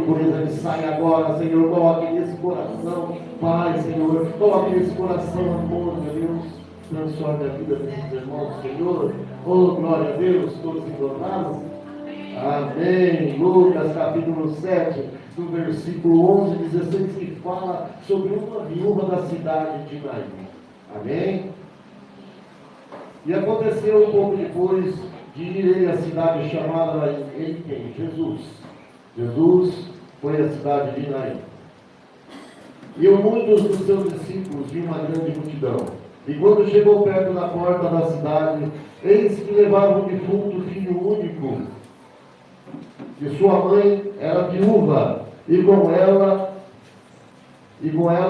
impureza que sai agora, Senhor. Coloque nesse coração paz, Senhor. Coloque nesse coração amor, meu Deus. Transforme a vida desses irmãos, Senhor. Oh, glória a Deus, todos encontraram? Amém. Lucas capítulo 7, do versículo 11 e 16, que fala sobre uma viúva da cidade de Naim. Amém? E aconteceu um pouco depois de ir ele à cidade chamada ele quem? Jesus. Jesus foi à cidade de Naim. E muitos dos seus discípulos viam uma grande multidão. E quando chegou perto da porta da cidade, eis que levavam um defunto filho único, e sua mãe era viúva, e com ela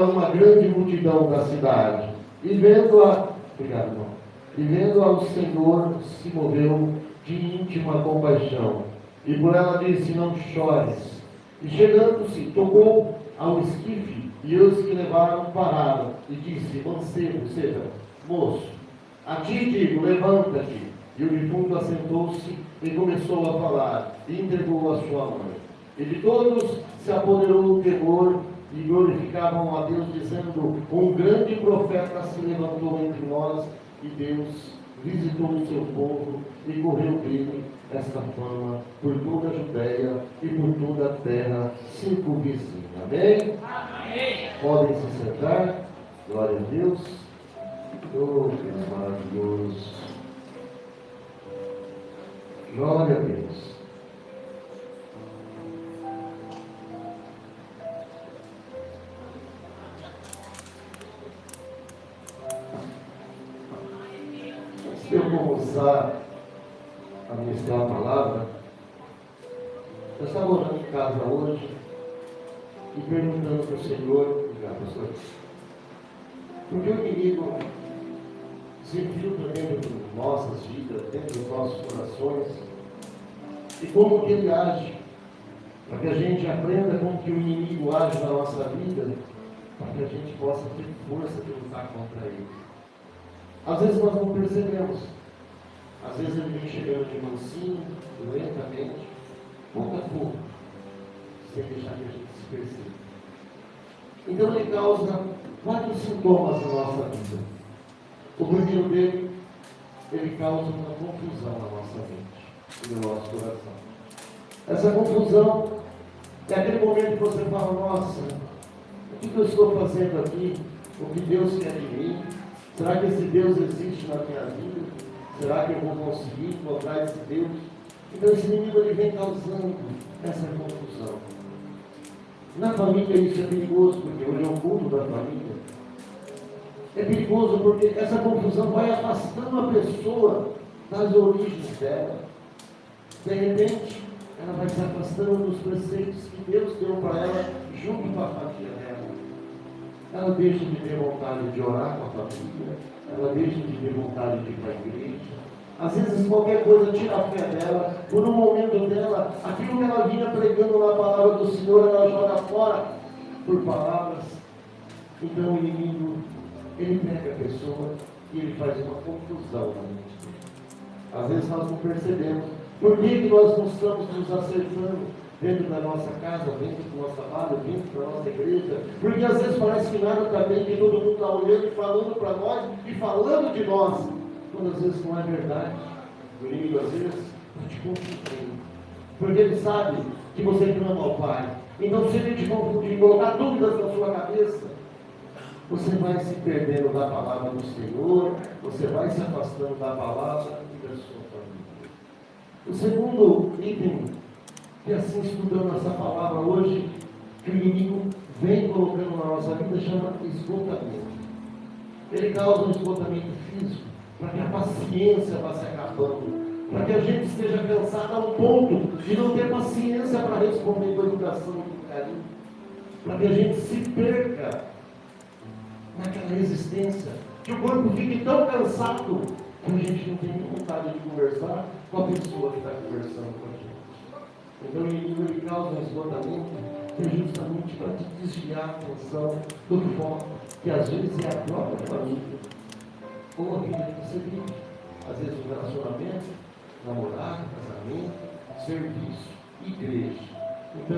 uma grande multidão da cidade. E vendo-a, obrigado, irmão. E vendo-a, o Senhor se moveu de íntima compaixão, e por ela disse: não chores. E chegando-se, tocou ao esquife, e os que levaram pararam, e disse: mancebo, seja, moço, a ti digo, levanta-te. E o defunto assentou-se e começou a falar, e entregou a sua mãe. E de todos se apoderou o temor, e glorificavam a Deus, dizendo: um grande profeta se levantou entre nós, e Deus visitou o seu povo, e correu dele esta fama por toda a Judéia e por toda a terra circunvizinha. Amém? Amém. Podem se sentar. Glória a Deus. Oh, Deus maravilhoso. Glória a Deus. Antes de eu começar a ministrar a palavra, eu estava orando em casa hoje e perguntando para o Senhor, obrigado, pastor, porque o inimigo se infiltra dentro de nossas vidas, dentro dos nossos corações, e como que ele age, para que a gente aprenda como que o inimigo age na nossa vida, para que a gente possa ter força de lutar contra ele. Às vezes nós não percebemos, às vezes ele vem chegando de mansinho, lentamente, pouco a pouco, sem deixar que a gente se perceba. Então ele causa vários sintomas na nossa vida. O primeiro dele, ele causa uma confusão na nossa mente e no nosso coração. Essa confusão é aquele momento que você fala: nossa, o que eu estou fazendo aqui? O que Deus quer de mim? Será que esse Deus existe na minha vida? Será que eu vou conseguir encontrar esse Deus? Então esse inimigo ele vem causando essa confusão. Na família isso é perigoso, porque hoje é o culto da família. É perigoso porque essa confusão vai afastando a pessoa das origens dela. De repente, ela vai se afastando dos preceitos que Deus deu para ela junto com a família dela. Ela deixa de ter vontade de orar com a família, ela deixa de ter vontade de ir para a igreja. Às vezes qualquer coisa tira a fé dela, por um momento dela, aquilo que ela vinha pregando na palavra do Senhor, ela joga fora por palavras. Então o inimigo, ele pega a pessoa e ele faz uma confusão na mente dele. Às vezes nós não percebemos por que nós não estamos nos acertando dentro da nossa casa, dentro do nosso trabalho, dentro da nossa igreja, porque às vezes parece que nada está bem, que todo mundo está olhando e falando para nós e falando de nós, quando às vezes não é verdade. O inimigo às vezes está te confundindo, porque ele sabe que você clama ao Pai. Então se ele te confundir, colocar dúvidas na sua cabeça, você vai se perdendo da palavra do Senhor, você vai se afastando da palavra e da sua família. O segundo item, que assim estudando essa palavra hoje, que o inimigo vem colocando na nossa vida, chama esgotamento. Ele causa um esgotamento físico, para que a paciência vá se acabando, para que a gente esteja cansado a um ponto de não ter paciência para responder com educação e com carinho, para que a gente se perca naquela resistência, que o corpo fique tão cansado que a gente não tem vontade de conversar com a pessoa que está conversando com a gente. Então o inimigo ele causa um esgotamento que é justamente para te desviar a atenção do foco, que às vezes é a própria família, ou a vida que você vive. Às vezes o relacionamento, namorado, casamento, serviço, igreja. Então,